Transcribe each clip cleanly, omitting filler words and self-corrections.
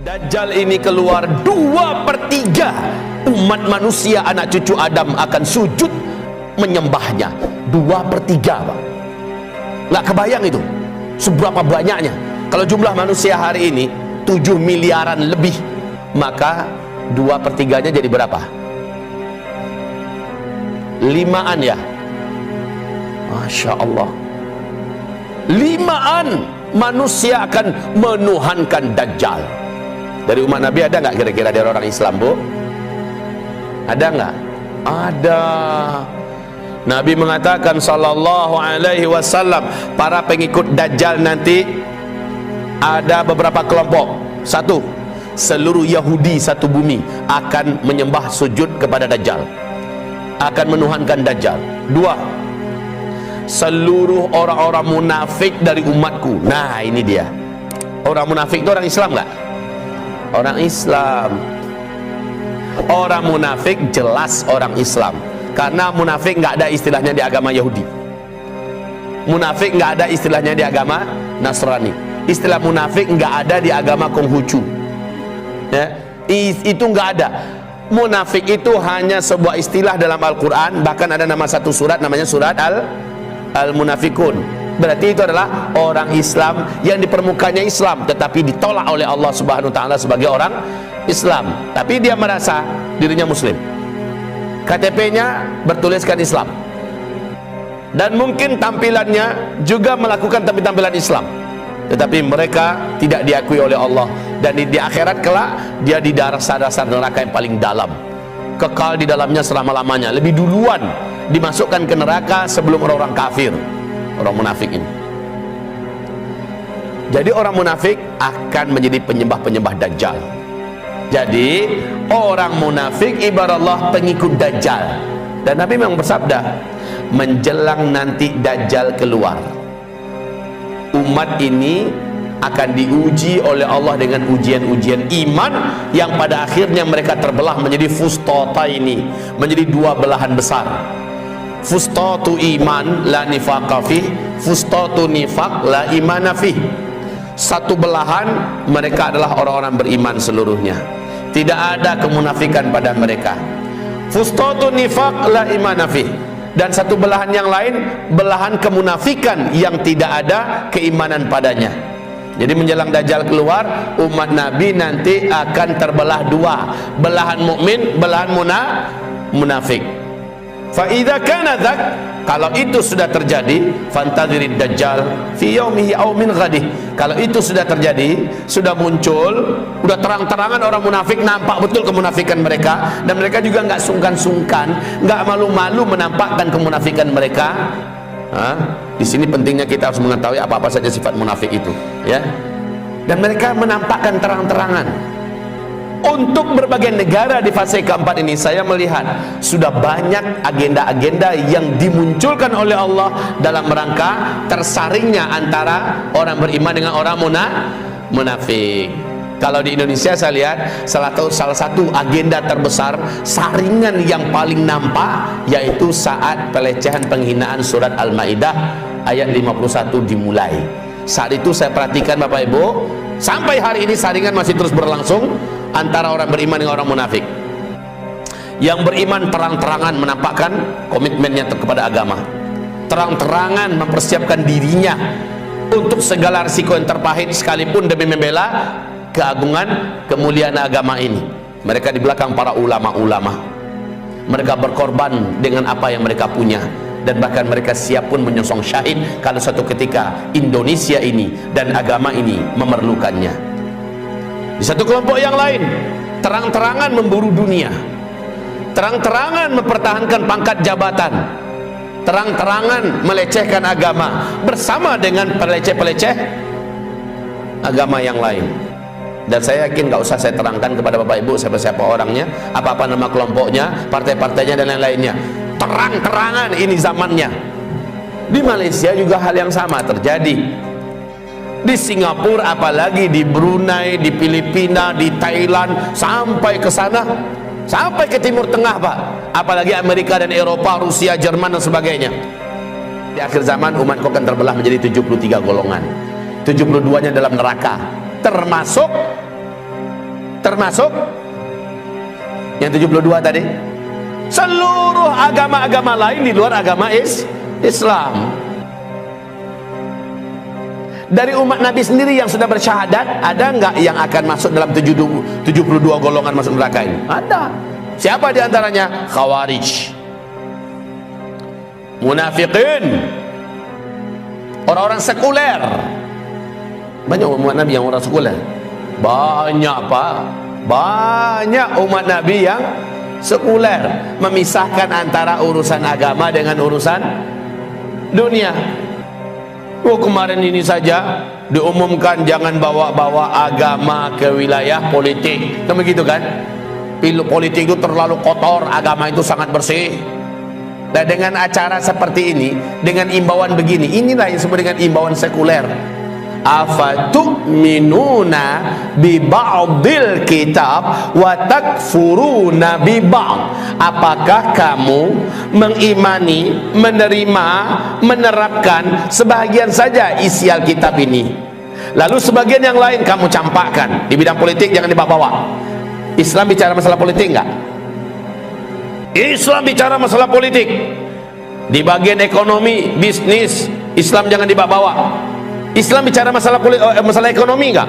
Dajjal ini keluar 2/3 umat manusia anak cucu Adam akan sujud menyembahnya. 2/3 Pak. Nggak kebayang itu seberapa banyaknya. Kalau jumlah manusia hari ini 7 miliaran lebih, maka 2/3-nya jadi berapa? 5-an ya. Masya Allah, 5-an manusia akan menuhankan Dajjal. Dari umat Nabi ada nggak kira-kira dari orang Islam, Bu? Ada nggak? Ada. Nabi mengatakan sallallahu alaihi wasallam, para pengikut Dajjal nanti ada beberapa kelompok. Satu, seluruh Yahudi satu bumi akan menyembah sujud kepada Dajjal, akan menuhankan Dajjal. Dua, seluruh orang-orang munafik dari umatku. Nah ini dia. Orang munafik itu orang Islam nggak? Orang Islam. Orang munafik jelas orang Islam, karena munafik nggak ada istilahnya di agama Yahudi. Munafik nggak ada istilahnya di agama Nasrani. Istilah munafik nggak ada di agama Konghucu. Ya, itu nggak ada. Munafik itu hanya sebuah istilah dalam Al-Quran. Bahkan ada nama satu surat, namanya surat Al-Munafikun. Berarti itu adalah orang Islam yang di permukaannya Islam, tetapi ditolak oleh Allah Subhanahu wa Ta'ala sebagai orang Islam, tapi dia merasa dirinya Muslim. KTP-nya bertuliskan Islam, dan mungkin tampilannya juga melakukan tampilan Islam, tetapi mereka tidak diakui oleh Allah. Dan di akhirat kelak dia di dasar neraka yang paling dalam, kekal di dalamnya selama-lamanya, lebih duluan dimasukkan ke neraka sebelum orang-orang kafir, orang munafik ini. Jadi orang munafik akan menjadi penyembah-penyembah Dajjal. Jadi orang munafik ibarat Allah pengikut Dajjal. Dan Nabi memang bersabda, menjelang nanti Dajjal keluar, umat ini akan diuji oleh Allah dengan ujian-ujian iman yang pada akhirnya mereka terbelah menjadi fustataini, menjadi dua belahan besar. Fustatu iman la nifaqa fih, fustatu nifaq la imana fih. Satu belahan mereka adalah orang-orang beriman seluruhnya, tidak ada kemunafikan pada mereka. Fustatu nifaq la imana fih. Dan satu belahan yang lain, belahan kemunafikan yang tidak ada keimanan padanya. Jadi menjelang Dajjal keluar, umat Nabi nanti akan terbelah dua, belahan mukmin, belahan munafik. Fa idza kana dzak, kalau itu sudah terjadi, fantadhirid Dajjal fi yaumihi aw min ghadih. Kalau itu sudah terjadi, sudah muncul, udah terang-terangan orang munafik, nampak betul kemunafikan mereka, dan mereka juga nggak sungkan-sungkan, nggak malu-malu menampakkan kemunafikan mereka. Di sini pentingnya kita harus mengetahui apa-apa saja sifat munafik itu, ya. Dan mereka menampakkan terang-terangan. Untuk berbagai negara di fase keempat ini, saya melihat sudah banyak agenda-agenda yang dimunculkan oleh Allah dalam rangka tersaringnya antara orang beriman dengan orang munafik. Kalau di Indonesia saya lihat salah satu agenda terbesar, saringan yang paling nampak, yaitu saat pelecehan penghinaan surat Al-Maidah ayat 51 dimulai. Saat itu saya perhatikan Bapak Ibu, sampai hari ini saringan masih terus berlangsung antara orang beriman dengan orang munafik. Yang beriman terang-terangan menampakkan komitmennya kepada agama, terang-terangan mempersiapkan dirinya untuk segala risiko yang terpahit sekalipun demi membela keagungan kemuliaan agama ini. Mereka di belakang para ulama-ulama, mereka berkorban dengan apa yang mereka punya, dan bahkan mereka siap pun menyongsong syahid kalau suatu ketika Indonesia ini dan agama ini memerlukannya. Di satu kelompok yang lain, terang-terangan memburu dunia, terang-terangan mempertahankan pangkat jabatan, terang-terangan melecehkan agama bersama dengan peleceh-peleceh agama yang lain. Dan saya yakin nggak usah saya terangkan kepada Bapak Ibu siapa-siapa orangnya, apa-apa nama kelompoknya, partai-partainya dan lain-lainnya. Terang-terangan ini zamannya. Di Malaysia juga hal yang sama terjadi. Di Singapura, apalagi di Brunei, di Filipina, di Thailand, sampai ke sana, sampai ke Timur Tengah Pak, apalagi Amerika dan Eropa, Rusia, Jerman dan sebagainya. Di akhir zaman umatku akan terbelah menjadi 73 golongan, 72-nya dalam neraka, termasuk termasuk yang 72 tadi, seluruh agama-agama lain di luar agama Islam. Dari umat Nabi sendiri yang sudah bersyahadat, ada nggak yang akan masuk dalam 72 golongan masuk neraka ini? Ada. Siapa di antaranya? Khawarij, munafikin, orang-orang sekuler. Banyak umat Nabi yang orang sekuler. Banyak Pak. Banyak umat Nabi yang sekuler, memisahkan antara urusan agama dengan urusan dunia. Oh, kemarin ini saja diumumkan jangan bawa-bawa agama ke wilayah politik, kan begitu kan? Politik itu terlalu kotor, agama itu sangat bersih. Dan dengan acara seperti ini, dengan imbauan begini, inilah yang disebut dengan imbauan sekuler. Afatu'minuna bi ba'dil kitab wa takfuruna bi ba'd. Apakah kamu mengimani, menerima, menerapkan sebahagian saja isi Alkitab ini, lalu sebagian yang lain kamu campakkan? Di bidang politik jangan dibawa-bawa. Islam bicara masalah politik enggak? Islam bicara masalah politik. Di bagian ekonomi, bisnis, Islam jangan dibawa-bawa. Islam bicara masalah ekonomi enggak?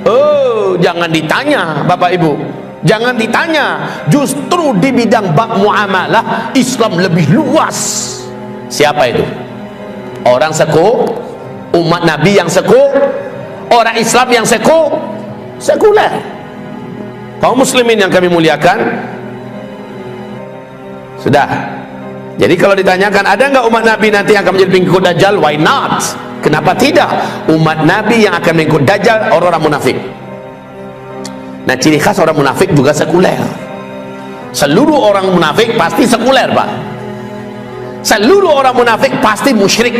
Oh, jangan ditanya Bapak Ibu, jangan ditanya. Justru di bidang bab muamalah Islam lebih luas. Siapa itu? Orang umat Nabi yang orang Islam yang sekuler. Kaum muslimin yang kami muliakan, sudah. Jadi kalau ditanyakan ada nggak umat Nabi nanti yang akan menjadi pengikut Dajjal? Why not? Kenapa tidak? Umat Nabi yang akan mengikut Dajjal orang-orang munafik. Nah, ciri khas orang munafik juga sekuler. Seluruh orang munafik pasti sekuler, Pak. Seluruh orang munafik pasti musyrik,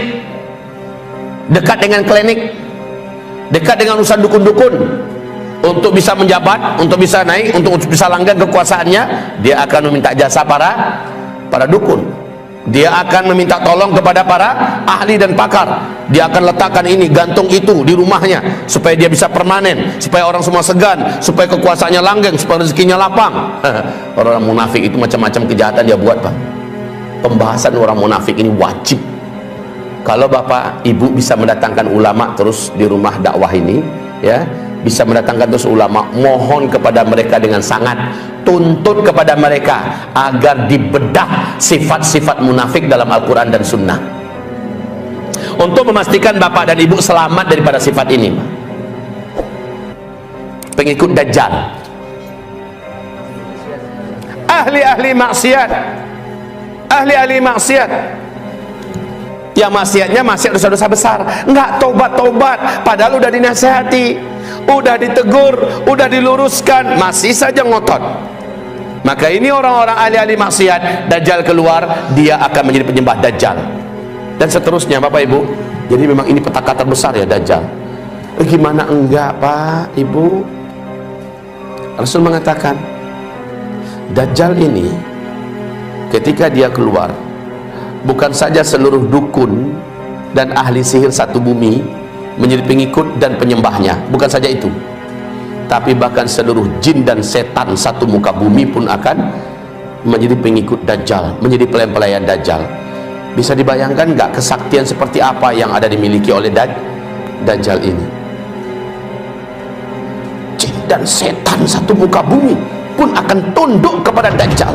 dekat dengan klinik, dekat dengan urusan dukun-dukun. Untuk bisa menjabat, untuk bisa naik, untuk bisa langgeng kekuasaannya, dia akan meminta jasa para dukun. Dia akan meminta tolong kepada para ahli dan pakar. Dia akan letakkan ini, gantung itu di rumahnya supaya dia bisa permanen, supaya orang semua segan, supaya kekuasaannya langgeng, supaya rezekinya lapang. Orang munafik itu macam-macam kejahatan dia buat, Pak. Pembahasan orang munafik ini wajib. Kalau Bapak Ibu bisa mendatangkan ulama terus di rumah dakwah ini, ya, bisa mendatangkan terus ulama, mohon kepada mereka dengan sangat, tuntut kepada mereka agar dibedah sifat-sifat munafik dalam Al-Quran dan Sunnah, untuk memastikan Bapak dan Ibu selamat daripada sifat ini. Pengikut Dajjal, ahli-ahli maksiat, yang maksiatnya maksiat dosa-dosa besar, nggak tobat-tobat, padahal udah dinasihati, udah ditegur, udah diluruskan, masih saja ngotot. Maka ini orang-orang ahli-ahli maksiat, Dajjal keluar, dia akan menjadi penyembah Dajjal, dan seterusnya, Bapak Ibu. Jadi memang ini petaka terbesar ya, Dajjal. Gimana enggak, Pak Ibu? Rasul mengatakan Dajjal ini ketika dia keluar, bukan saja seluruh dukun dan ahli sihir satu bumi menjadi pengikut dan penyembahnya, bukan saja itu, tapi bahkan seluruh jin dan setan satu muka bumi pun akan menjadi pengikut Dajjal, menjadi pelayan-pelayan Dajjal. Bisa dibayangkan nggak kesaktian seperti apa yang ada dimiliki oleh Dajjal ini? Jin dan setan satu muka bumi pun akan tunduk kepada Dajjal.